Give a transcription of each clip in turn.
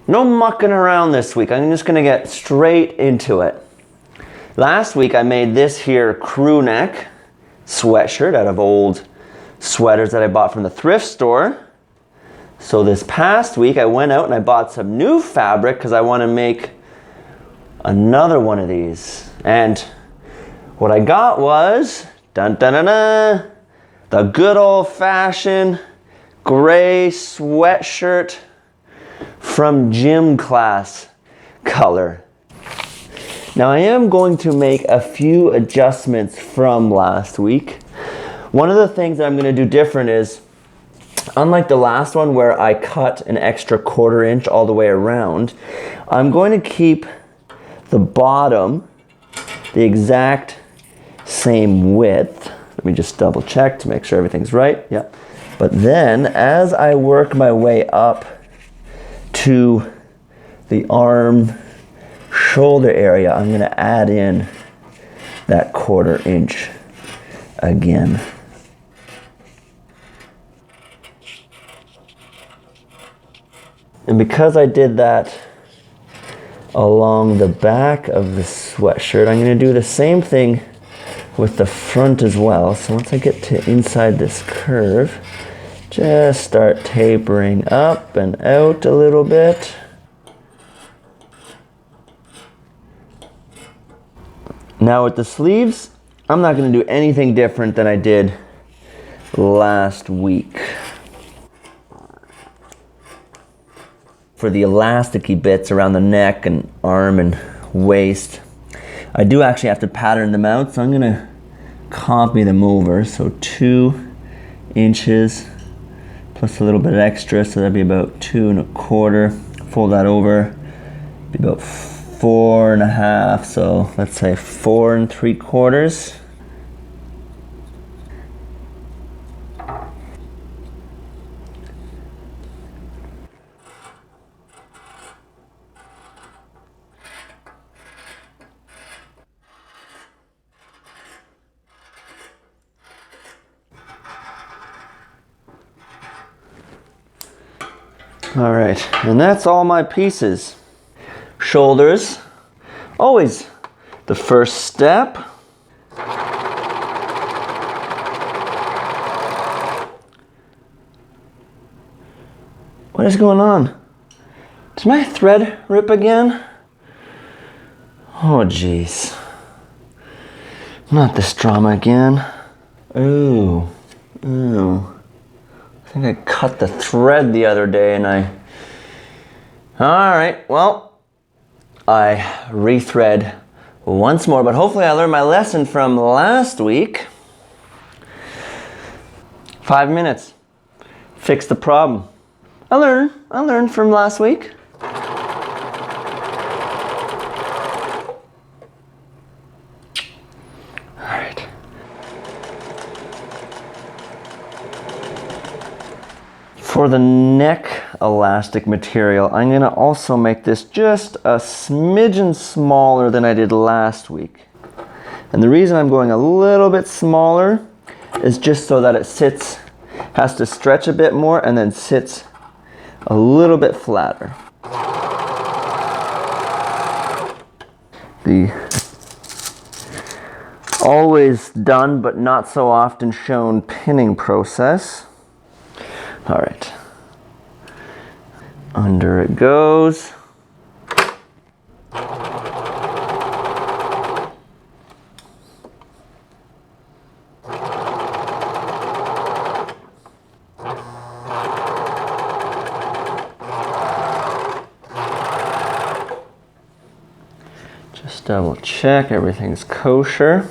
No mucking around this week. I'm just gonna get straight into it. Last week I made this here crew neck sweatshirt out of old sweaters that I bought from the thrift store. So this past week I went out and I bought some new fabric because I want to make another one of these. And what I got was, dun dun dun dun, the good old-fashioned gray sweatshirt from gym class color. Now I am going to make a few adjustments from last week. One of the things that I'm going to do different is, unlike the last one where I cut an extra 1/4 inch all the way around, I'm going to keep the bottom the exact same width. Let me just double check to make sure everything's right. Yeah. But then as I work my way up to the arm shoulder area, I'm going to add in that 1/4 inch again. And because I did that along the back of the sweatshirt, I'm going to do the same thing with the front as well. So once I get to inside this curve, just start tapering up and out a little bit. Now with the sleeves, I'm not going to do anything different than I did last week. For the elasticy bits around the neck and arm and waist, I do actually have to pattern them out, so I'm going to copy them over. So 2 inches plus a little bit extra, so that'd be about 2 1/4. Fold that over, be about 4 1/2, so let's say 4 3/4. All right, and that's all my pieces. Shoulders, always the first step. What is going on? Did my thread rip again? Oh geez. Not this drama again. Ooh, ooh. I think I cut the thread the other day and Alright, well, I rethread once more, but hopefully I learned my lesson from last week. 5 minutes. Fix the problem. I learned from last week. Alright. For the neck elastic material, I'm going to also make this just a smidgen smaller than I did last week. And the reason I'm going a little bit smaller is just so that it has to stretch a bit more and then sits a little bit flatter. The always done but not so often shown pinning process. All right, under it goes. Just double check everything's kosher.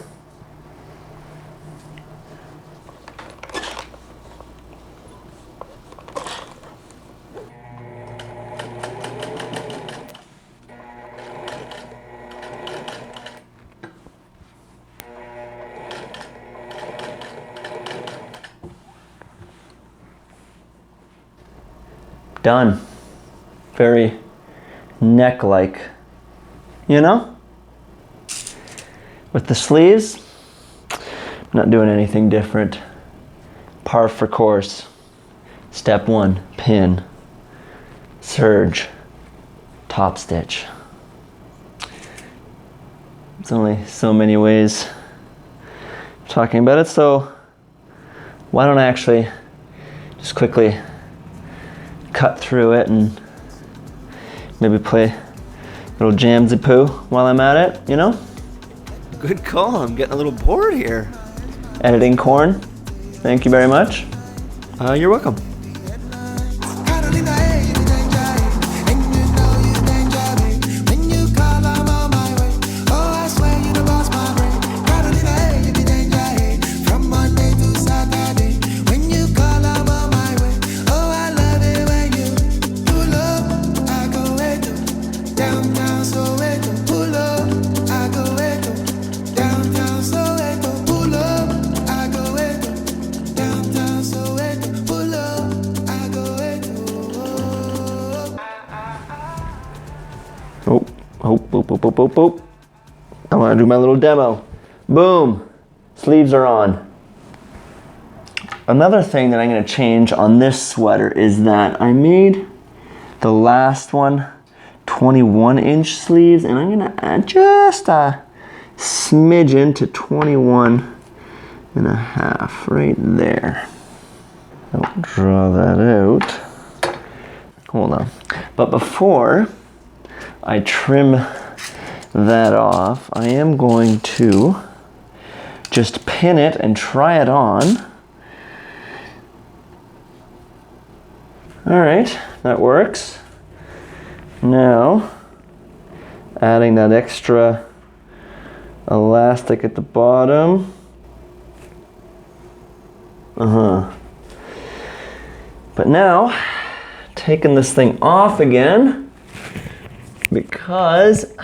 Done. Very neck-like, you know? With the sleeves, I'm not doing anything different. Par for course. Step 1, pin, serge, top stitch. It's only so many ways of talking about it, so why don't I actually just quickly cut through it and maybe play a little jam-zi-poo while I'm at it, you know? Good call. I'm getting a little bored here. Editing corn. Thank you very much. You're welcome. Boop. I want to do my little demo. Boom. Sleeves are on. Another thing that I'm going to change on this sweater is that I made the last one 21-inch sleeves, and I'm going to add just a smidgen to 21 and a half right there. I'll draw that out. Hold on. But before I trim that off, I am going to just pin it and try it on. All right, that works. Now, adding that extra elastic at the bottom. But now, taking this thing off again, because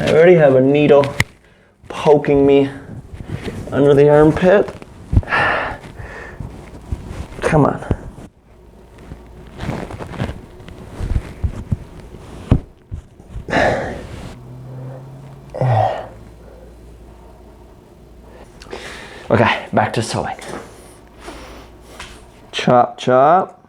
I already have a needle poking me under the armpit. Come on. Okay, back to sewing. Chop, chop.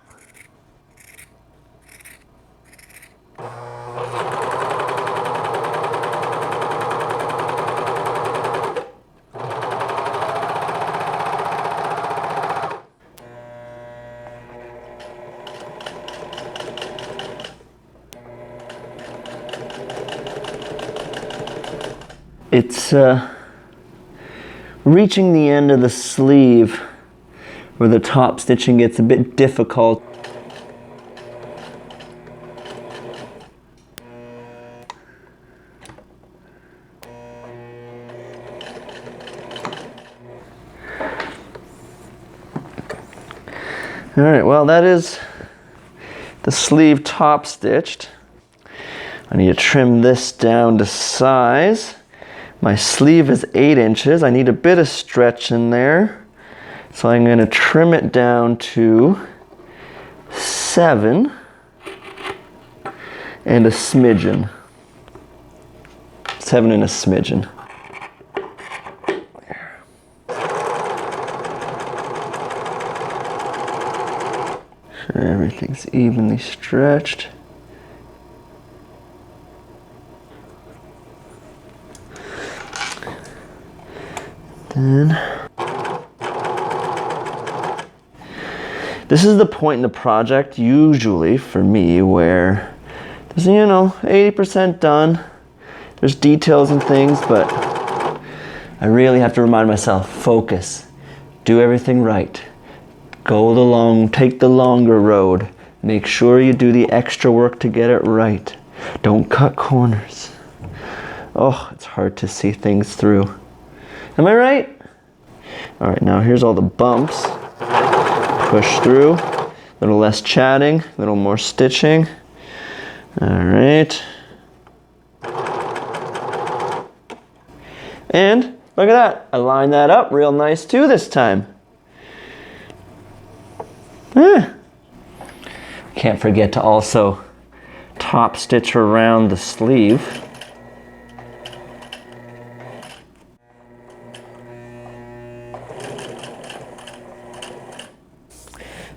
It's reaching the end of the sleeve where the top stitching gets a bit difficult. All right, well, that is the sleeve top stitched. I need to trim this down to size. My sleeve is 8 inches. I need a bit of stretch in there. So I'm going to trim it down to 7 and a smidgen. 7 and a smidgen. There. Sure everything's evenly stretched. Then, this is the point in the project, usually for me, where there's, 80% done. There's details and things, but I really have to remind myself, focus, do everything right. Take the longer road. Make sure you do the extra work to get it right. Don't cut corners. Oh, it's hard to see things through. Am I right? All right, now here's all the bumps. Push through. A little less chatting, a little more stitching. All right. And look at that. I lined that up real nice too this time. Can't forget to also top stitch around the sleeve.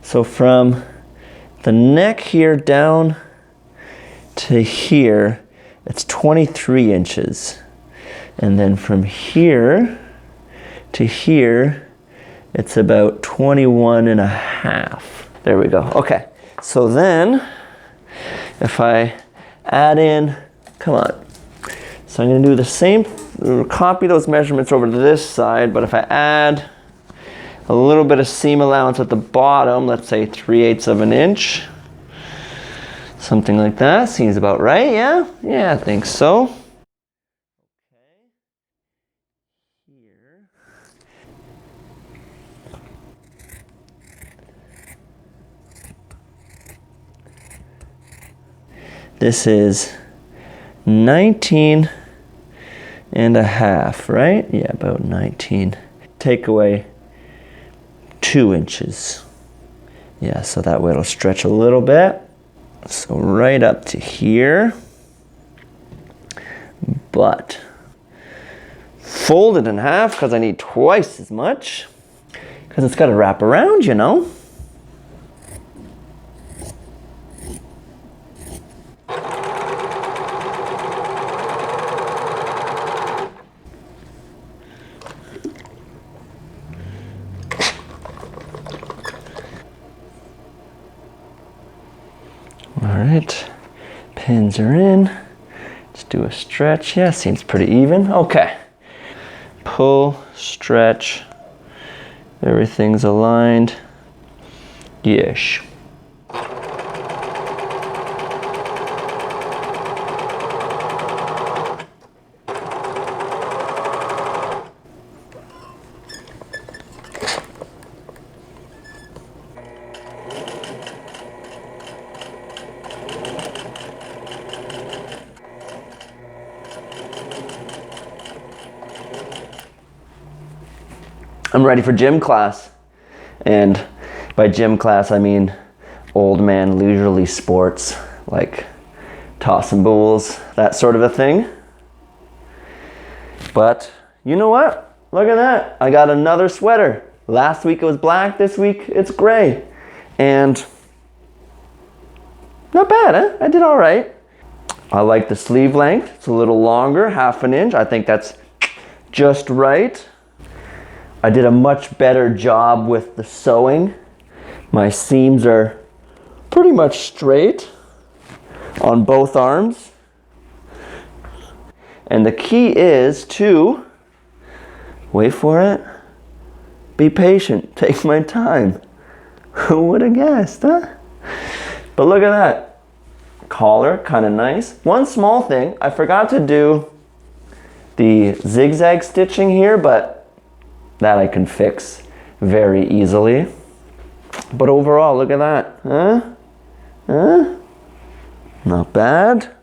So from the neck here down to here, it's 23 inches. And then from here to here, it's about 21 and a half. There we go. Okay, so then if I add in, come on. So I'm gonna do the same, copy those measurements over to this side, but if I add a little bit of seam allowance at the bottom, let's say 3/8 of an inch, something like that, seems about right, yeah? Yeah, I think so. This is 19 and a half, right? Yeah, about 19. Take away 2 inches. Yeah, so that way it'll stretch a little bit. So right up to here. But fold it in half because I need twice as much. Because it's got to wrap around, you know. All right, pins are in. Let's do a stretch. Yeah, seems pretty even. Okay. Pull, stretch. Everything's aligned. Ish. I'm ready for gym class. And by gym class, I mean old man leisurely sports, like tossing bulls, that sort of a thing. But you know what? Look at that. I got another sweater. Last week it was black, this week it's gray. And not bad, huh? I did all right. I like the sleeve length. It's a little longer, 1/2 inch. I think that's just right. I did a much better job with the sewing. My seams are pretty much straight on both arms. And the key is to, wait for it, be patient, take my time. Who would have guessed, huh? But look at that. Collar, kind of nice. One small thing, I forgot to do the zigzag stitching here, but that I can fix very easily. But overall, look at that. Huh? Huh? Not bad.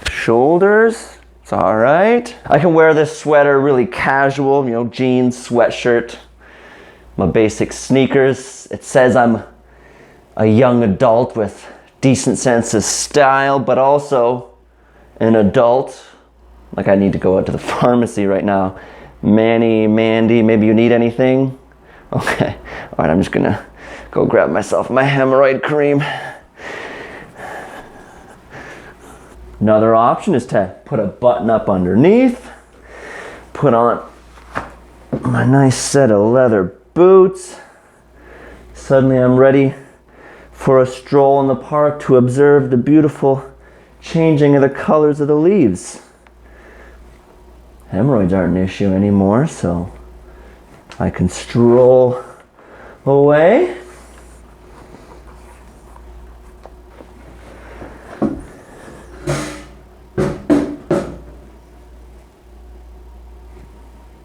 Shoulders, it's all right. I can wear this sweater really casual, you know, jeans, sweatshirt, my basic sneakers. It says I'm a young adult with decent sense of style, but also an adult. Like I need to go out to the pharmacy right now. Manny, Mandy, maybe you need anything? Okay, all right, I'm just gonna go grab myself my hemorrhoid cream. Another option is to put a button up underneath, put on my nice set of leather boots. Suddenly I'm ready for a stroll in the park to observe the beautiful changing of the colors of the leaves. Hemorrhoids aren't an issue anymore, so I can stroll away.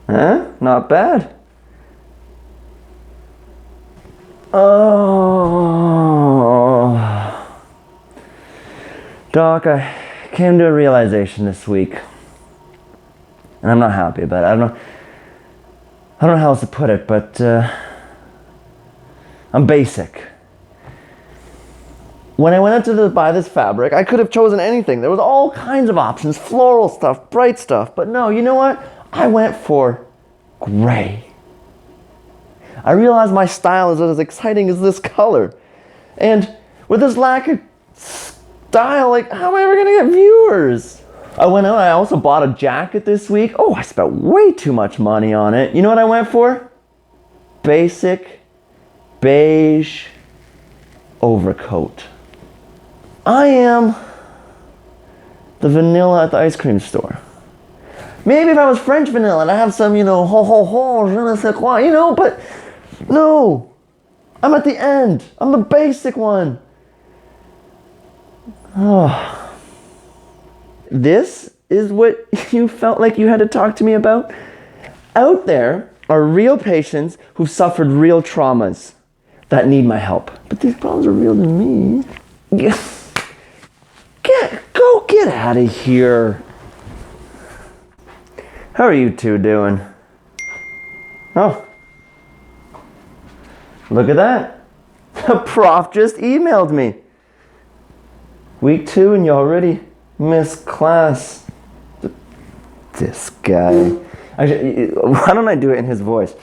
Huh? Not bad. Oh. Doc, I came to a realization this week. And I'm not happy about it. I don't know how else to put it, but I'm basic. When I went out to buy this fabric, I could have chosen anything. There was all kinds of options, floral stuff, bright stuff. But no, you know what? I went for gray. I realized my style is as exciting as this color. And with this lack of style. Like, how am I ever gonna get viewers? I went out, I also bought a jacket this week. Oh, I spent way too much money on it. You know what I went for? Basic, beige overcoat. I am the vanilla at the ice cream store. Maybe if I was French vanilla and I have some, ho ho ho, je ne sais quoi, but no. I'm at the end. I'm the basic one. Oh. This is what you felt like you had to talk to me about? Out there are real patients who've suffered real traumas that need my help. But these problems are real to me. Go get out of here. How are you two doing? Oh. Look at that. The prof just emailed me. Week 2 and you already missed class. This guy. Actually, why don't I do it in his voice?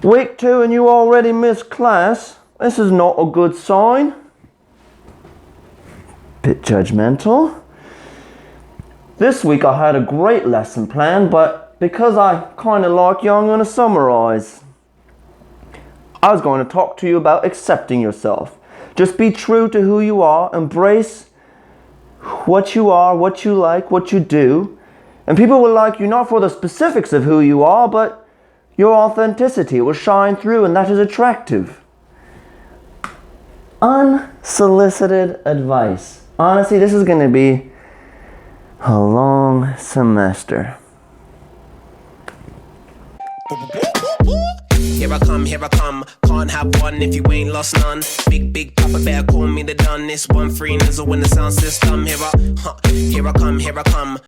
Week 2 and you already missed class. This is not a good sign. Bit judgmental. This week I had a great lesson plan, but because I kind of like you, I'm going to summarize. I was going to talk to you about accepting yourself. Just be true to who you are. Embrace what you are, what you like, what you do. And people will like you not for the specifics of who you are, but your authenticity will shine through, and that is attractive. Unsolicited advice. Honestly, this is going to be a long semester. Here I come, can't have one if you ain't lost none. Big Papa Bear, call me the done. This one free nizzle in the sound system. Here I come.